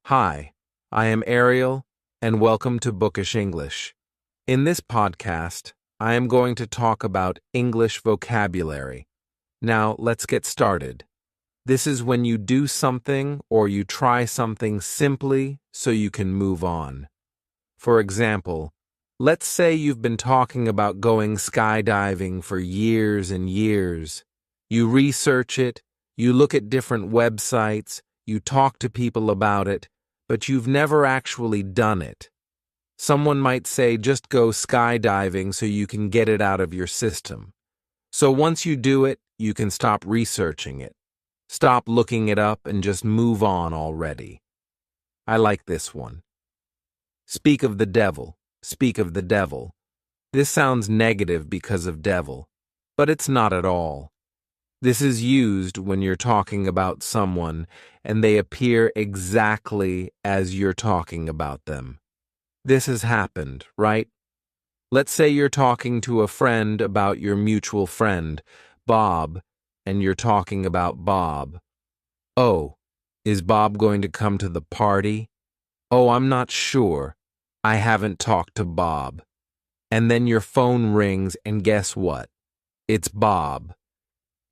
Hi, I am Ariel, and welcome to Bookish English. In this podcast, I am going to talk about English vocabulary. Now, let's get started. This is when you do something or you try something simply so you can move on. For example, let's say you've been talking about going skydiving for years and years. You research it, you look at different websites, you talk to people about it, but you've never actually done it. Someone might say just go skydiving so you can get it out of your system. So once you do it, you can stop researching it. Stop looking it up and just move on already. I like this one. Speak of the devil, speak of the devil. This sounds negative because of devil, but it's not at all. This is used when you're talking about someone and they appear exactly as you're talking about them. This has happened, right? Let's say you're talking to a friend about your mutual friend, Bob, and you're talking about Bob. Oh, is Bob going to come to the party? Oh, I'm not sure. I haven't talked to Bob. And then your phone rings and guess what? It's Bob.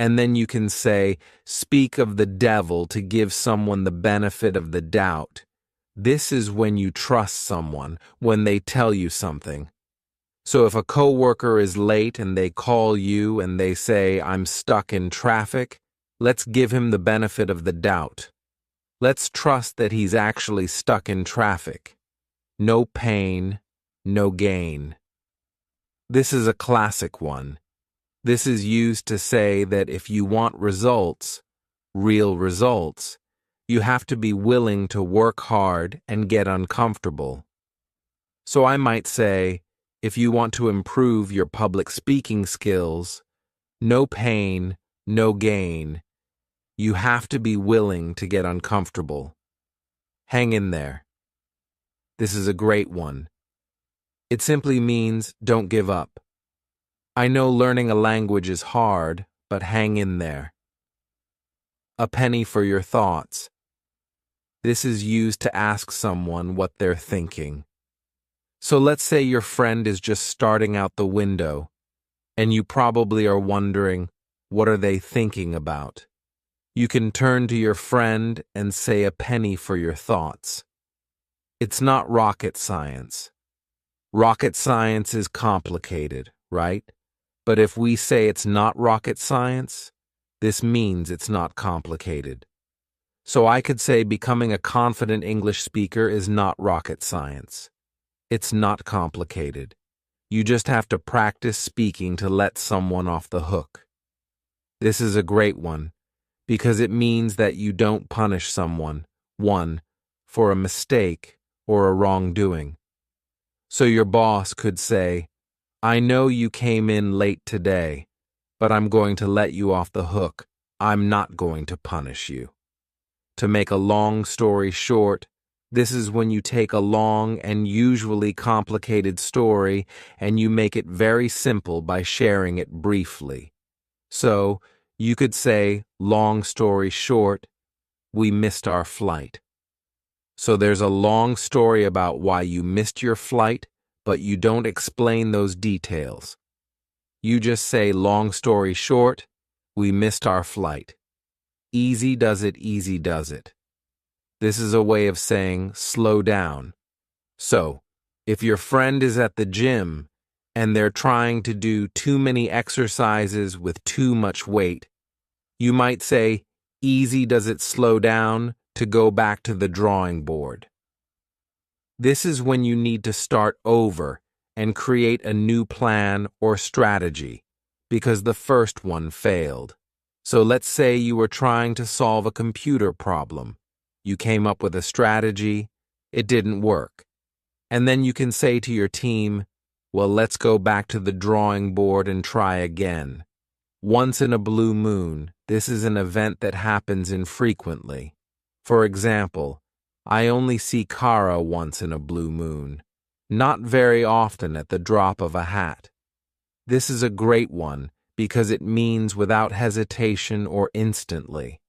And then you can say, speak of the devil to give someone the benefit of the doubt. This is when you trust someone, when they tell you something. So if a coworker is late and they call you and they say, I'm stuck in traffic, let's give him the benefit of the doubt. Let's trust that he's actually stuck in traffic. No pain, no gain. This is a classic one. This is used to say that if you want results, real results, you have to be willing to work hard and get uncomfortable. So I might say, if you want to improve your public speaking skills, no pain, no gain. You have to be willing to get uncomfortable. Hang in there. This is a great one. It simply means don't give up. I know learning a language is hard, but hang in there. A penny for your thoughts. This is used to ask someone what they're thinking. So let's say your friend is just starting out the window, and you probably are wondering, what are they thinking about? You can turn to your friend and say a penny for your thoughts. It's not rocket science. Rocket science is complicated, right? But if we say it's not rocket science, this means it's not complicated. So I could say becoming a confident English speaker is not rocket science. It's not complicated. You just have to practice speaking to let someone off the hook. This is a great one because it means that you don't punish someone, one, for a mistake or a wrongdoing. So your boss could say, I know you came in late today, but I'm going to let you off the hook. I'm not going to punish you. To make a long story short, this is when you take a long and usually complicated story and you make it very simple by sharing it briefly. So, you could say, long story short, we missed our flight. So there's a long story about why you missed your flight, but you don't explain those details. You just say, long story short, we missed our flight. Easy does it, easy does it. This is a way of saying, slow down. So, if your friend is at the gym and they're trying to do too many exercises with too much weight, you might say, easy does it slow down to go back to the drawing board. This is when you need to start over and create a new plan or strategy because the first one failed. So let's say you were trying to solve a computer problem. You came up with a strategy, it didn't work. And then you can say to your team, well, let's go back to the drawing board and try again. Once in a blue moon, this is an event that happens infrequently. For example, I only see Kara once in a blue moon, not very often at the drop of a hat. This is a great one because it means without hesitation or instantly.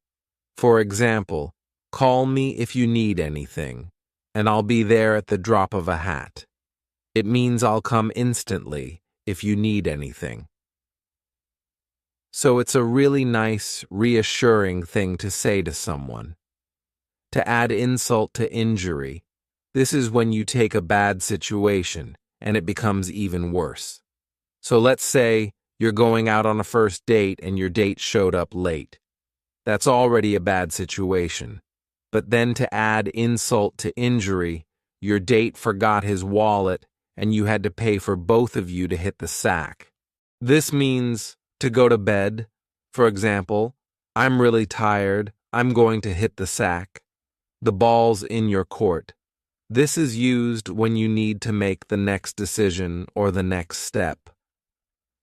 For example, Call me if you need anything, and I'll be there at the drop of a hat. It means I'll come instantly if you need anything. So it's a really nice, reassuring thing to say to someone. To add insult to injury, this is when you take a bad situation and it becomes even worse. So let's say you're going out on a first date and your date showed up late. That's already a bad situation. But then to add insult to injury, your date forgot his wallet and you had to pay for both of you to hit the sack. This means to go to bed. For example, I'm really tired, I'm going to hit the sack. The ball's in your court. This is used when you need to make the next decision or the next step.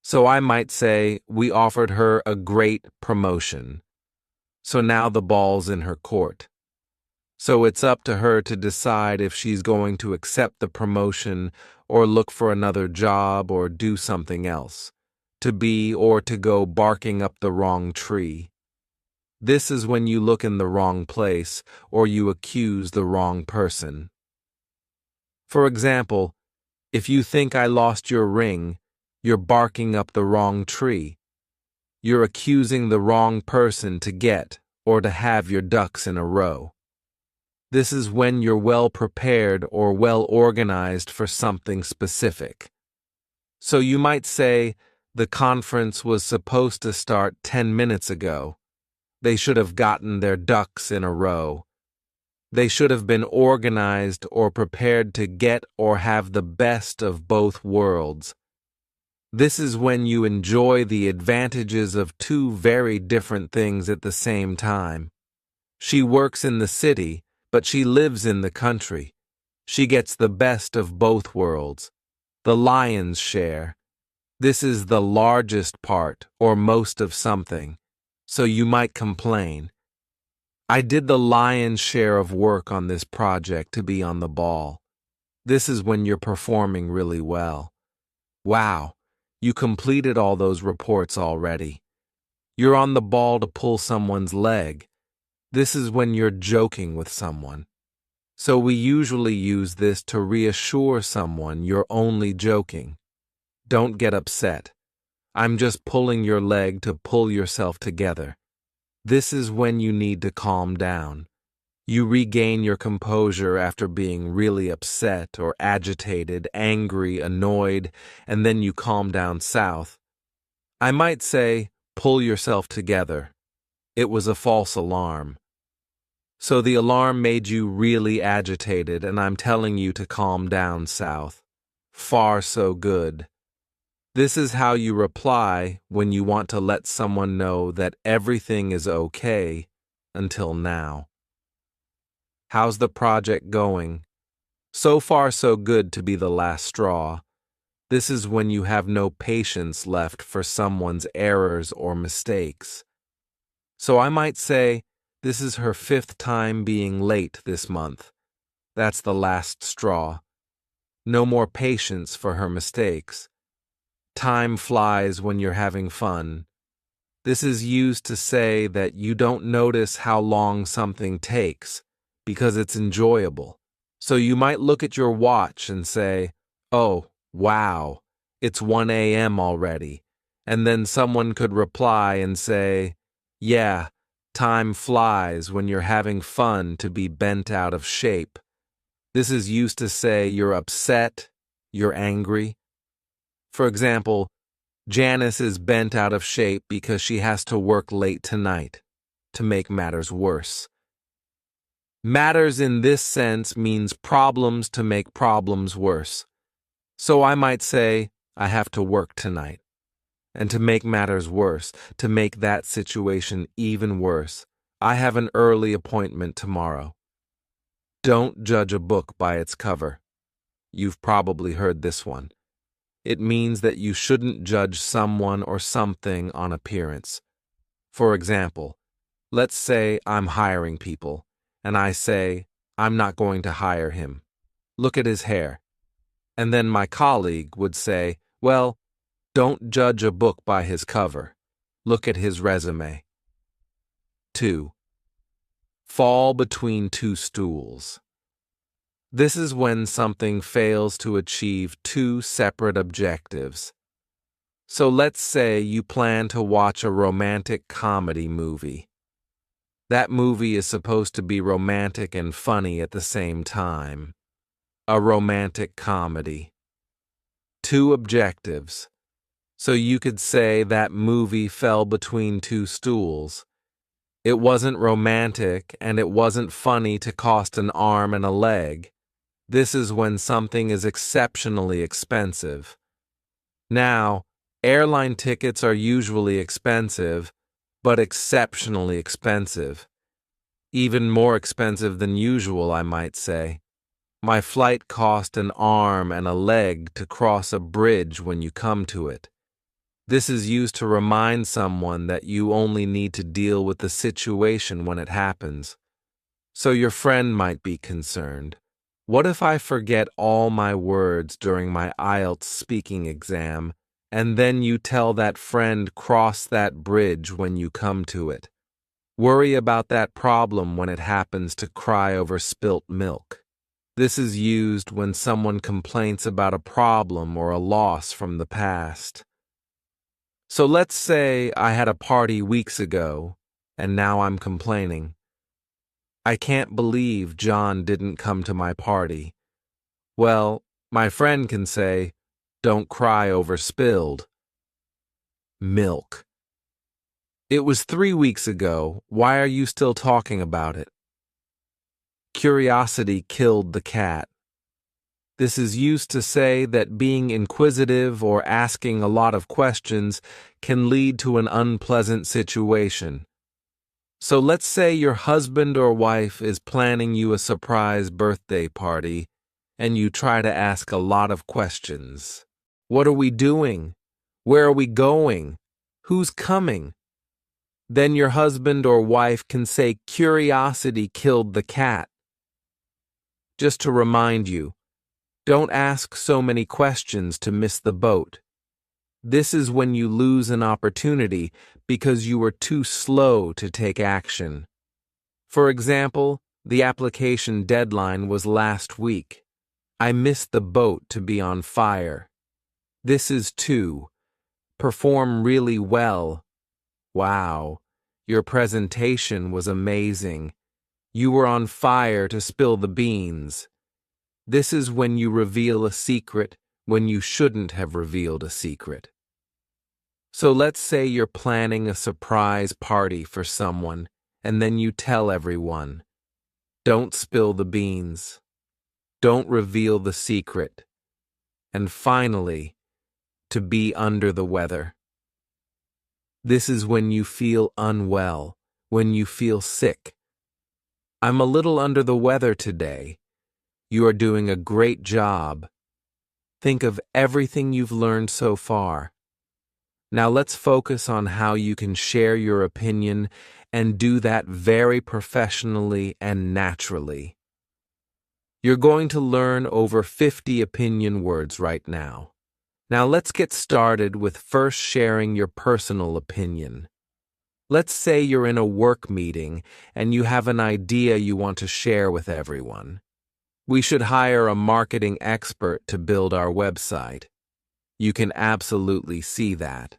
So I might say, we offered her a great promotion. So now the ball's in her court. So it's up to her to decide if she's going to accept the promotion or look for another job or do something else, to be or to go barking up the wrong tree. This is when you look in the wrong place or you accuse the wrong person. For example, if you think I lost your ring, you're barking up the wrong tree. You're accusing the wrong person to get or to have your ducks in a row. This is when you're well prepared or well organized for something specific. So you might say, the conference was supposed to start 10 minutes ago. They should have gotten their ducks in a row. They should have been organized or prepared to get or have the best of both worlds. This is when you enjoy the advantages of two very different things at the same time. She works in the city, but she lives in the country. She gets the best of both worlds, the lion's share. This is the largest part or most of something, so you might complain. I did the lion's share of work on this project to be on the ball. This is when you're performing really well. Wow, you completed all those reports already. You're on the ball to pull someone's leg. This is when you're joking with someone. So we usually use this to reassure someone you're only joking. Don't get upset. I'm just pulling your leg to pull yourself together. This is when you need to calm down. You regain your composure after being really upset or agitated, angry, annoyed, and then you calm down south. I might say, pull yourself together. It was a false alarm. So the alarm made you really agitated, and I'm telling you to calm down south. Far so good. This is how you reply when you want to let someone know that everything is okay until now. How's the project going? So far so good to be the last straw. This is when you have no patience left for someone's errors or mistakes. So I might say, this is her 5th time being late this month. That's the last straw. No more patience for her mistakes. Time flies when you're having fun. This is used to say that you don't notice how long something takes because it's enjoyable. So you might look at your watch and say, oh, wow, it's 1 a.m. already. And then someone could reply and say, yeah, time flies when you're having fun to be bent out of shape. This is used to say you're upset, you're angry. For example, Janice is bent out of shape because she has to work late tonight. To make matters worse. Matters in this sense means problems to make problems worse. So I might say, I have to work tonight. And to make matters worse, to make that situation even worse, I have an early appointment tomorrow. Don't judge a book by its cover. You've probably heard this one. It means that you shouldn't judge someone or something on appearance. For example, let's say I'm hiring people, and I say, I'm not going to hire him. Look at his hair. And then my colleague would say, well, don't judge a book by his cover. Look at his resume. 2. Fall between two stools. This is when something fails to achieve two separate objectives. So let's say you plan to watch a romantic comedy movie. That movie is supposed to be romantic and funny at the same time. A romantic comedy. Two objectives. So you could say that movie fell between two stools. It wasn't romantic and it wasn't funny to cost an arm and a leg. This is when something is exceptionally expensive. Now, airline tickets are usually expensive, but exceptionally expensive. Even more expensive than usual, I might say. My flight cost an arm and a leg to cross a bridge when you come to it. This is used to remind someone that you only need to deal with the situation when it happens. So your friend might be concerned. What if I forget all my words during my IELTS speaking exam, and then you tell that friend cross that bridge when you come to it? Worry about that problem when it happens to cry over spilt milk. This is used when someone complains about a problem or a loss from the past. So let's say I had a party weeks ago, and now I'm complaining. I can't believe John didn't come to my party. Well, my friend can say, don't cry over spilled milk. It was 3 weeks ago. Why are you still talking about it? Curiosity killed the cat. This is used to say that being inquisitive or asking a lot of questions can lead to an unpleasant situation. So let's say your husband or wife is planning you a surprise birthday party, and you try to ask a lot of questions. What are we doing? Where are we going? Who's coming? Then your husband or wife can say curiosity killed the cat. Just to remind you, don't ask so many questions to miss the boat. This is when you lose an opportunity because you were too slow to take action. For example, the application deadline was last week. I missed the boat to be on fire. This is to perform really well. Wow, your presentation was amazing. You were on fire to spill the beans. This is when you reveal a secret when you shouldn't have revealed a secret. So let's say you're planning a surprise party for someone, and then you tell everyone, don't spill the beans. Don't reveal the secret. And finally, to be under the weather. This is when you feel unwell, when you feel sick. I'm a little under the weather today. You are doing a great job. Think of everything you've learned so far. Now let's focus on how you can share your opinion and do that very professionally and naturally. You're going to learn over 50 opinion words right now. Now let's get started with first sharing your personal opinion. Let's say you're in a work meeting and you have an idea you want to share with everyone. We should hire a marketing expert to build our website. You can absolutely see that.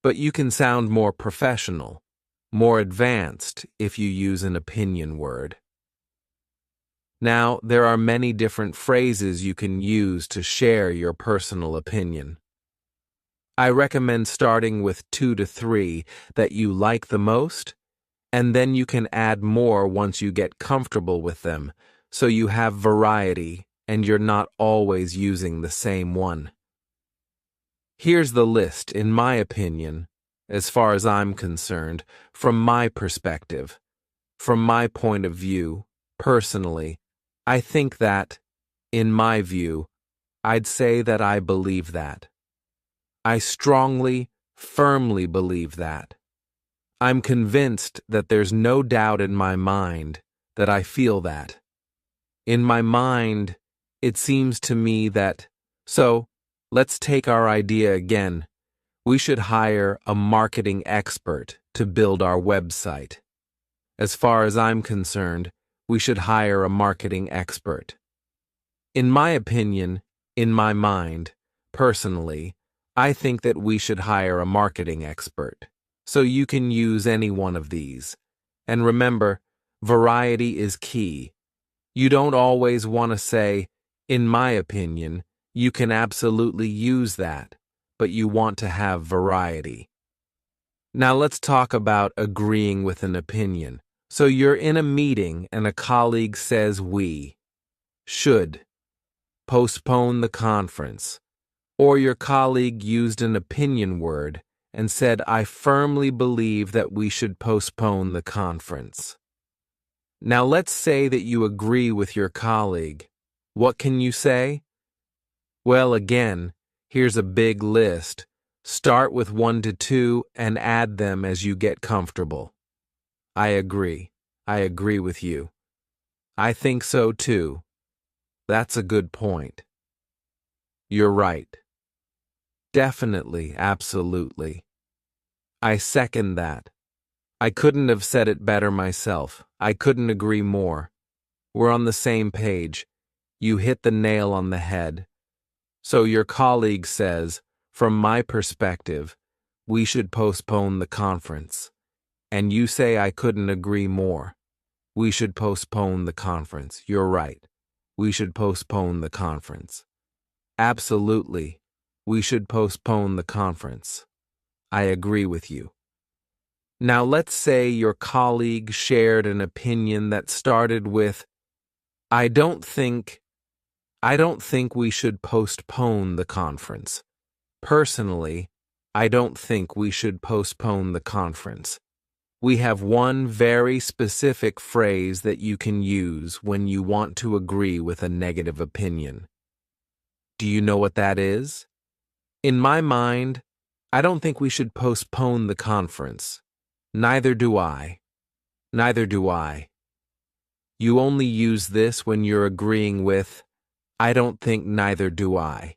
But you can sound more professional, more advanced if you use an opinion word. Now, there are many different phrases you can use to share your personal opinion. I recommend starting with 2 to 3 that you like the most, and then you can add more once you get comfortable with them, so you have variety and you're not always using the same one. Here's the list, in my opinion, as far as I'm concerned, from my perspective. From my point of view, personally, I think that, in my view, I'd say that I believe that. I strongly, firmly believe that. I'm convinced that there's no doubt in my mind that I feel that. In my mind, it seems to me that, so, let's take our idea again. We should hire a marketing expert to build our website. As far as I'm concerned, we should hire a marketing expert. In my opinion, in my mind, personally, I think that we should hire a marketing expert. So you can use any one of these. And remember, variety is key. You don't always want to say, in my opinion. You can absolutely use that, but you want to have variety. Now let's talk about agreeing with an opinion. So you're in a meeting and a colleague says we should postpone the conference. Or your colleague used an opinion word and said, I firmly believe that we should postpone the conference. Now let's say that you agree with your colleague. What can you say? Well, again, here's a big list. Start with 1 to 2 and add them as you get comfortable. I agree. I agree with you. I think so too. That's a good point. You're right. Definitely, absolutely. I second that. I couldn't have said it better myself. I couldn't agree more. We're on the same page. You hit the nail on the head. So your colleague says, from my perspective, we should postpone the conference. And you say I couldn't agree more. We should postpone the conference. You're right. We should postpone the conference. Absolutely. We should postpone the conference. I agree with you. Now let's say your colleague shared an opinion that started with, I don't think we should postpone the conference. Personally, I don't think we should postpone the conference. We have one very specific phrase that you can use when you want to agree with a negative opinion. Do you know what that is? In my mind, I don't think we should postpone the conference. Neither do I. Neither do I. You only use this when you're agreeing with, I don't think neither do I.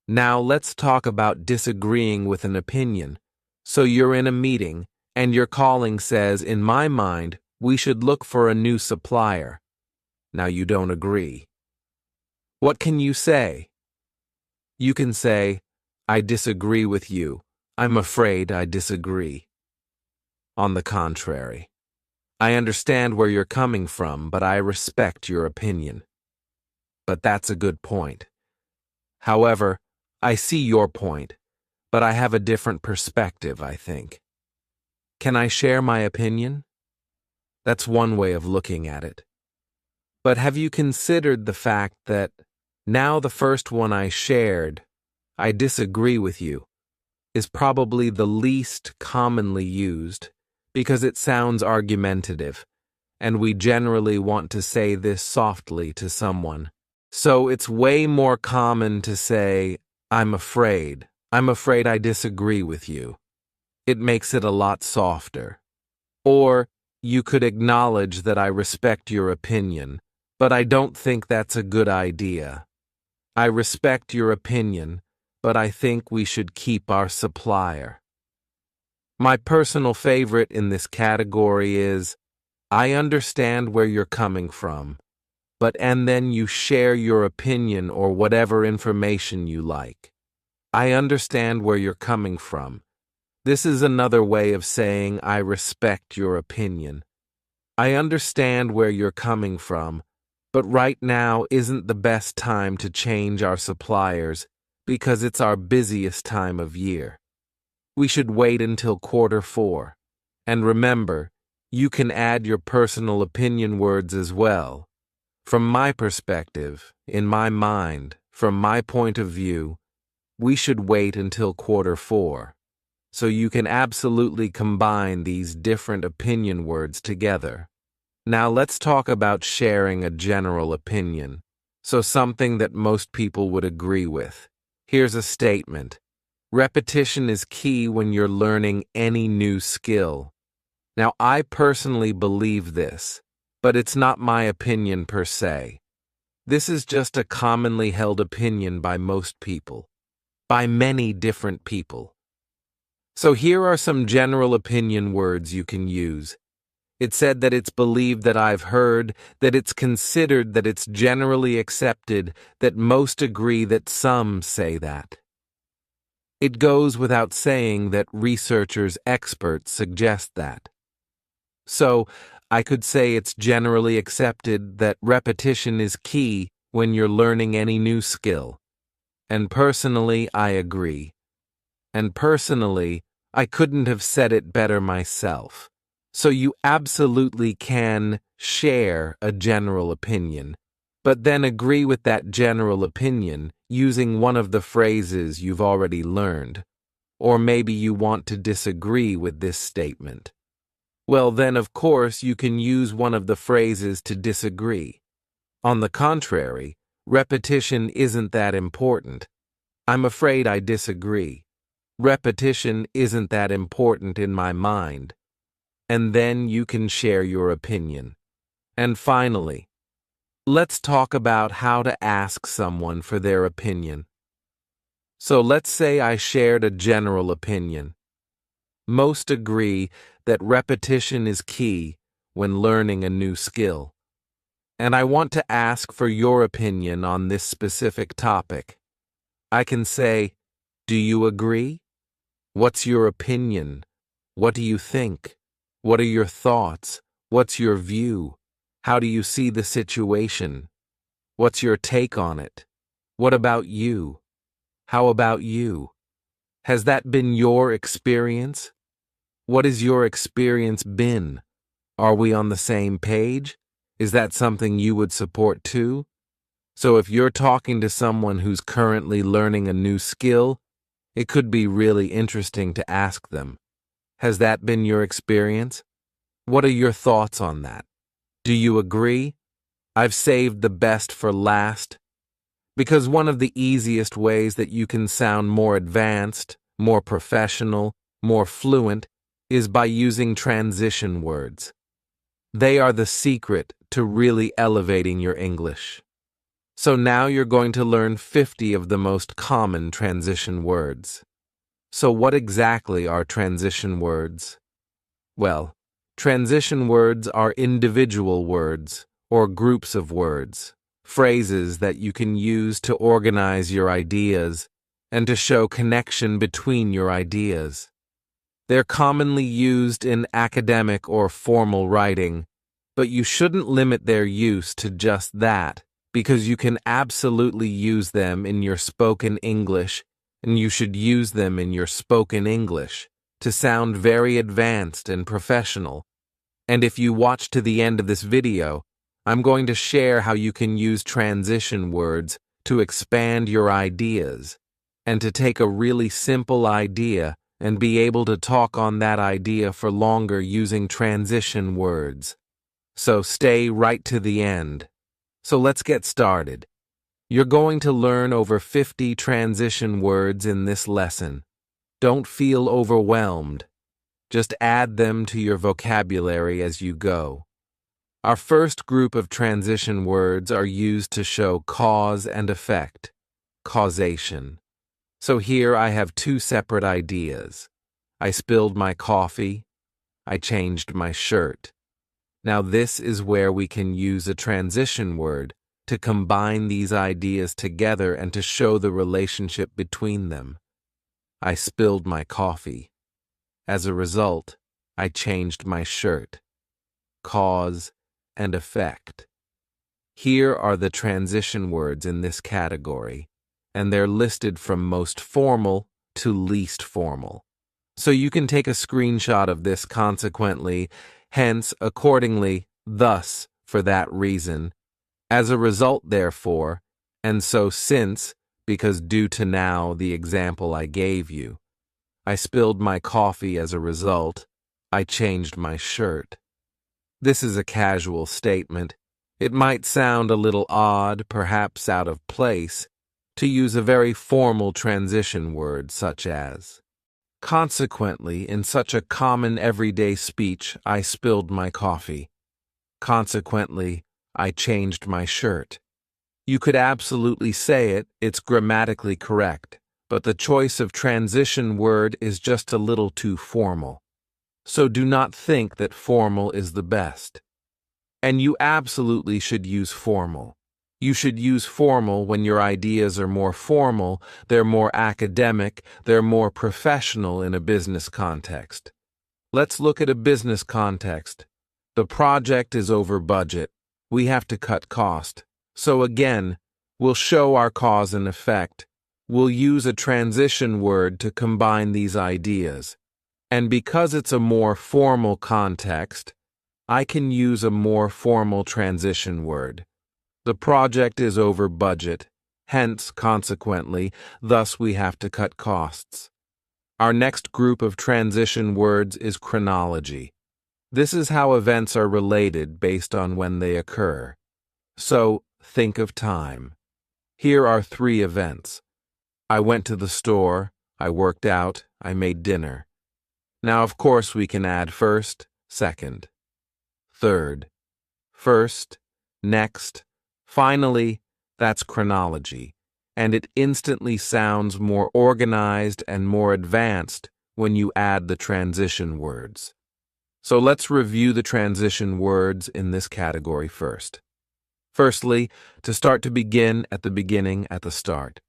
Now let's talk about disagreeing with an opinion. So you're in a meeting, and your colleague says, in my mind, we should look for a new supplier. Now you don't agree. What can you say? You can say, I disagree with you. I'm afraid I disagree. On the contrary, I understand where you're coming from, but I respect your opinion. But that's a good point. However, I see your point, but I have a different perspective, I think. Can I share my opinion? That's one way of looking at it. But have you considered the fact that now the first one I shared, I disagree with you, is probably the least commonly used because it sounds argumentative, and we generally want to say this softly to someone. So it's way more common to say, I'm afraid I disagree with you. It makes it a lot softer. Or, you could acknowledge that I respect your opinion, but I don't think that's a good idea. I respect your opinion, but I think we should keep our supplier. My personal favorite in this category is, I understand where you're coming from, and then you share your opinion or whatever information you like. I understand where you're coming from. This is another way of saying I respect your opinion. I understand where you're coming from, but right now isn't the best time to change our suppliers because it's our busiest time of year. We should wait until Q4. And remember, you can add your personal opinion words as well. From my perspective, in my mind, from my point of view, we should wait until Q4. So you can absolutely combine these different opinion words together. Now let's talk about sharing a general opinion. So something that most people would agree with. Here's a statement. Repetition is key when you're learning any new skill. Now I personally believe this, but it's not my opinion per se. This is just a commonly held opinion by most people. By many different people. So here are some general opinion words you can use. It said that it's believed, that I've heard, that it's considered, that it's generally accepted, that most agree, that some say that. It goes without saying that researchers, experts suggest that. So, I could say it's generally accepted that repetition is key when you're learning any new skill. And personally, I agree. And personally, I couldn't have said it better myself. So you absolutely can share a general opinion, but then agree with that general opinion using one of the phrases you've already learned. Or maybe you want to disagree with this statement. Well, then, of course, you can use one of the phrases to disagree. On the contrary, repetition isn't that important. I'm afraid I disagree. Repetition isn't that important in my mind. And then you can share your opinion. And finally, let's talk about how to ask someone for their opinion. So let's say I shared a general opinion. Most agree that repetition is key when learning a new skill. And I want to ask for your opinion on this specific topic. I can say, do you agree? What's your opinion? What do you think? What are your thoughts? What's your view? How do you see the situation? What's your take on it? What about you? How about you? Has that been your experience? What has your experience been? Are we on the same page? Is that something you would support too? So if you're talking to someone who's currently learning a new skill, it could be really interesting to ask them, has that been your experience? What are your thoughts on that? Do you agree? I've saved the best for last, because one of the easiest ways that you can sound more advanced, more professional, more fluent is by using transition words. They are the secret to really elevating your English. So now you're going to learn 50 of the most common transition words. So what exactly are transition words? Well, transition words are individual words or groups of words, phrases that you can use to organize your ideas and to show connection between your ideas. They're commonly used in academic or formal writing, but you shouldn't limit their use to just that, because you can absolutely use them in your spoken English, and you should use them in your spoken English to sound very advanced and professional. And if you watch to the end of this video, I'm going to share how you can use transition words to expand your ideas and to take a really simple idea and be able to talk on that idea for longer using transition words. So stay right to the end. So let's get started. You're going to learn over 50 transition words in this lesson. Don't feel overwhelmed. Just add them to your vocabulary as you go. Our first group of transition words are used to show cause and effect, causation. So here I have two separate ideas. I spilled my coffee. I changed my shirt. Now this is where we can use a transition word to combine these ideas together and to show the relationship between them. I spilled my coffee. As a result, I changed my shirt. Cause and effect. Here are the transition words in this category, and they're listed from most formal to least formal. So you can take a screenshot of this consequently, hence, accordingly, thus, for that reason, as a result, therefore, and so since, because due to now the example I gave you. I spilled my coffee as a result. I changed my shirt. This is a casual statement. It might sound a little odd, perhaps out of place, to use a very formal transition word such as. Consequently, in such a common everyday speech, I spilled my coffee. Consequently, I changed my shirt. You could absolutely say it, it's grammatically correct, but the choice of transition word is just a little too formal. So do not think that formal is the best. And you absolutely should use formal. You should use formal when your ideas are more formal, they're more academic, they're more professional in a business context. Let's look at a business context. The project is over budget. We have to cut cost. So again, we'll show our cause and effect. We'll use a transition word to combine these ideas. And because it's a more formal context, I can use a more formal transition word. The project is over budget, hence, consequently, thus we have to cut costs. Our next group of transition words is chronology. This is how events are related based on when they occur. So, think of time. Here are 3 events. I went to the store, I worked out, I made dinner. Now, of course, we can add first, second, third, first, next, finally. That's chronology, and it instantly sounds more organized and more advanced when you add the transition words. So let's review the transition words in this category first. Firstly, to start to begin at the beginning at the start.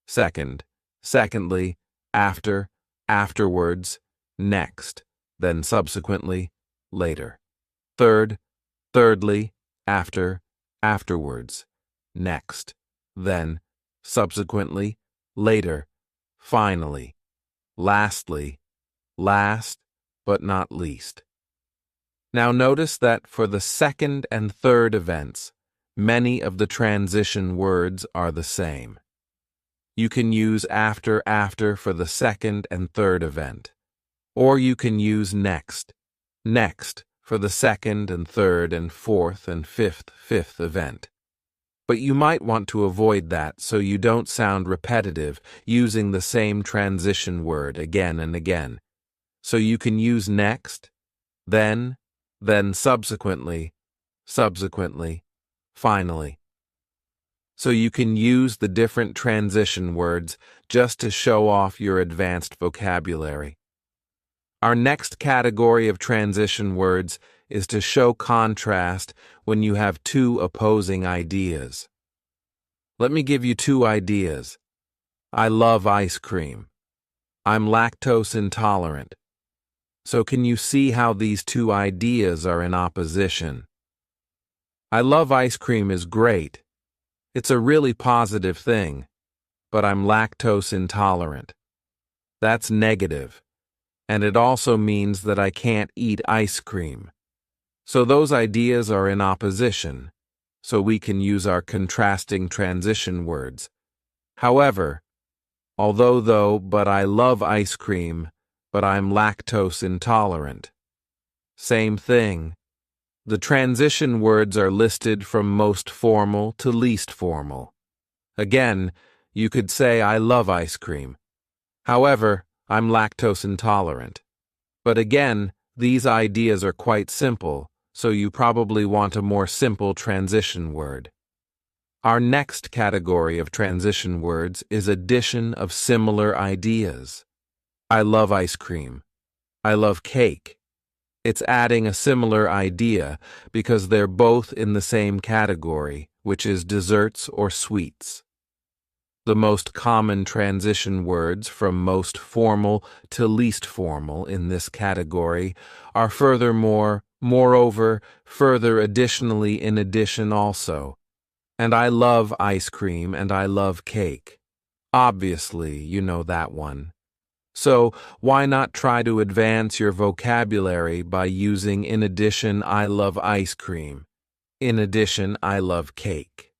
Second, secondly, after, afterwards, next, then subsequently, later. Third, thirdly, after, afterwards, next, then, subsequently, later, finally, lastly, last, but not least. Now notice that for the second and third events, many of the transition words are the same. You can use after for the second and third event, or you can use next for the second and third and fourth and fifth event. But you might want to avoid that so you don't sound repetitive using the same transition word again and again. So you can use next, then subsequently, finally. So you can use the different transition words just to show off your advanced vocabulary. Our next category of transition words is to show contrast when you have 2 opposing ideas. Let me give you 2 ideas. I love ice cream. I'm lactose intolerant. So can you see how these 2 ideas are in opposition? I love ice cream is great. It's a really positive thing, but I'm lactose intolerant. That's negative, and it also means that I can't eat ice cream. So those ideas are in opposition, so we can use our contrasting transition words. However, but I love ice cream, but I'm lactose intolerant. Same thing. The transition words are listed from most formal to least formal. Again, you could say I love ice cream. However, I'm lactose intolerant. But again, these ideas are quite simple, so you probably want a more simple transition word. Our next category of transition words is addition of similar ideas. I love ice cream. I love cake. It's adding a similar idea because they're both in the same category, which is desserts or sweets. The most common transition words from most formal to least formal in this category are furthermore, moreover, further, additionally, in addition also. And I love ice cream and I love cake. Obviously, you know that one. So, why not try to advance your vocabulary by using in addition I love ice cream, in addition I love cake.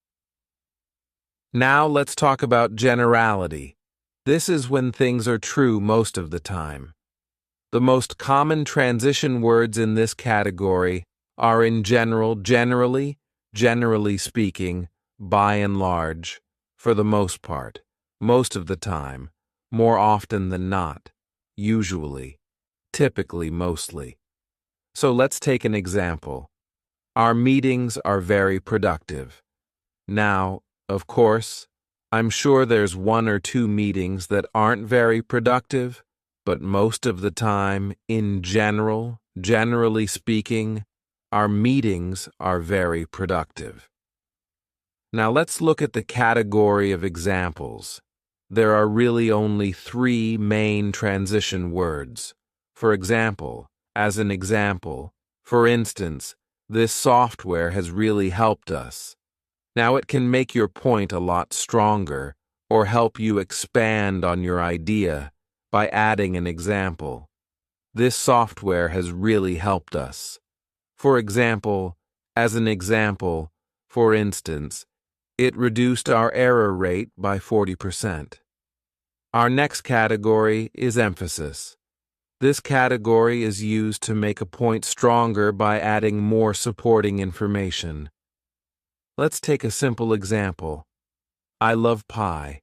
Now let's talk about generality. This is when things are true most of the time. The most common transition words in this category are in general, generally speaking, by and large, for the most part, most of the time, more often than not, usually, typically, mostly. So let's take an example. Our meetings are very productive. Now, of course, I'm sure there's 1 or 2 meetings that aren't very productive, but most of the time, in general, generally speaking, our meetings are very productive. Now let's look at the category of examples. There are really only three main transition words. For example, as an example, for instance, this software has really helped us. Now it can make your point a lot stronger or help you expand on your idea by adding an example. This software has really helped us. For example, as an example, for instance, it reduced our error rate by 40%. Our next category is emphasis. This category is used to make a point stronger by adding more supporting information. Let's take a simple example. I love pie.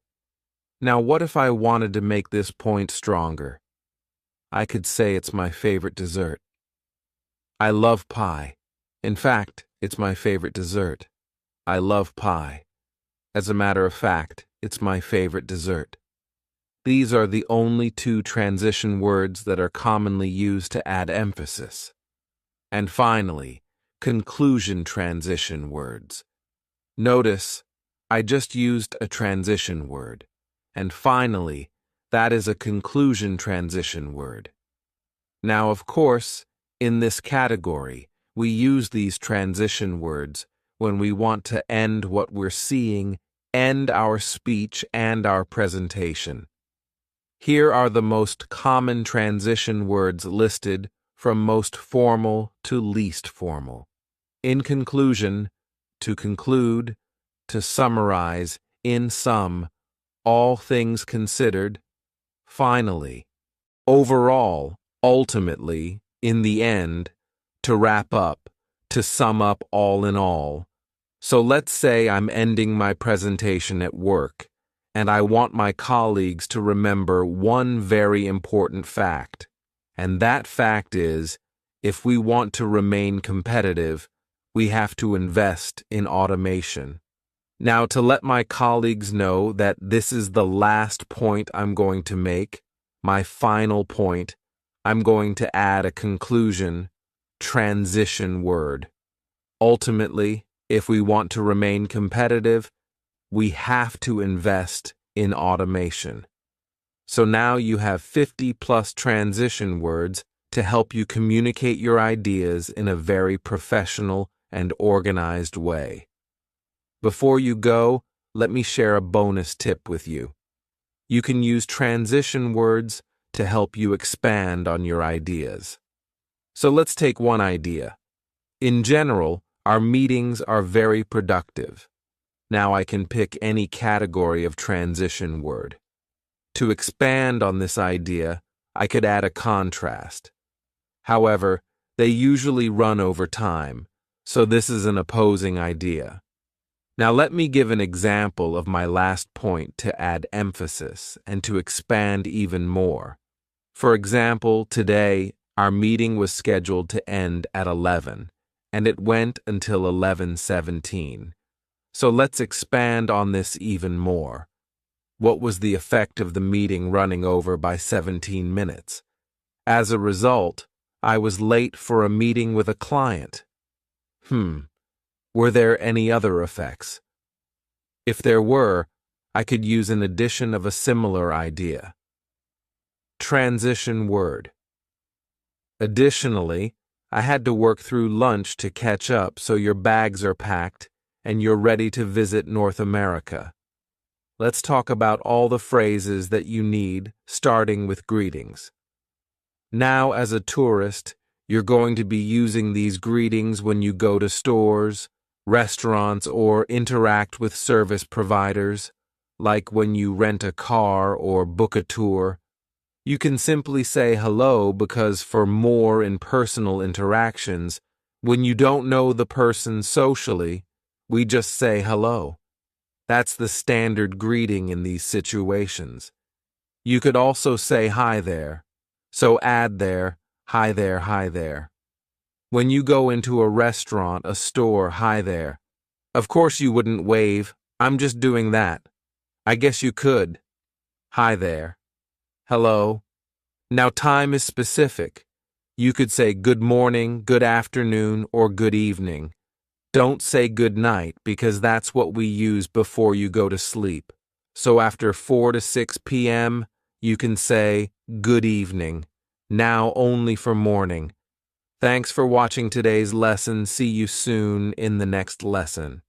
Now, what if I wanted to make this point stronger? I could say it's my favorite dessert. I love pie. In fact, it's my favorite dessert. I love pie. As a matter of fact, it's my favorite dessert. These are the only two transition words that are commonly used to add emphasis. And finally, conclusion transition words. Notice, I just used a transition word. And finally, that is a conclusion transition word. Now, of course, in this category, we use these transition words when we want to end what we're seeing, end our speech and our presentation. Here are the most common transition words listed from most formal to least formal. In conclusion, to conclude, to summarize, in sum, all things considered, finally, overall, ultimately, in the end, to wrap up, to sum up all in all. So let's say I'm ending my presentation at work, and I want my colleagues to remember one very important fact. And that fact is, if we want to remain competitive, we have to invest in automation. Now, to let my colleagues know that this is the last point I'm going to make, my final point, I'm going to add a conclusion, transition word. Ultimately, if we want to remain competitive, we have to invest in automation. So now you have 50+ transition words to help you communicate your ideas in a very professional and organized way. Before you go, let me share a bonus tip with you. You can use transition words to help you expand on your ideas. So let's take one idea. In general, our meetings are very productive. Now I can pick any category of transition word. To expand on this idea, I could add a contrast. However, they usually run over time, so this is an opposing idea. Now let me give an example of my last point to add emphasis and to expand even more. For example, today, our meeting was scheduled to end at 11, and it went until 11:17. So let's expand on this even more. What was the effect of the meeting running over by 17 minutes? As a result, I was late for a meeting with a client. Were there any other effects? If there were, I could use an addition of a similar idea. Transition word. Additionally, I had to work through lunch to catch up, so your bags are packed and you're ready to visit North America. Let's talk about all the phrases that you need, starting with greetings. Now, as a tourist, you're going to be using these greetings when you go to stores, restaurants, or interact with service providers, like when you rent a car or book a tour. You can simply say hello because for more impersonal interactions, when you don't know the person socially, we just say hello. That's the standard greeting in these situations. You could also say hi there, so add there, hi there, hi there. When you go into a restaurant, a store, hi there. Of course you wouldn't wave, I'm just doing that. I guess you could. Hi there. Hello. Now, time is specific. You could say good morning, good afternoon, or good evening. Don't say good night because that's what we use before you go to sleep. So after 4 to 6 p.m., you can say good evening. Now only for morning. Thanks for watching today's lesson. See you soon in the next lesson.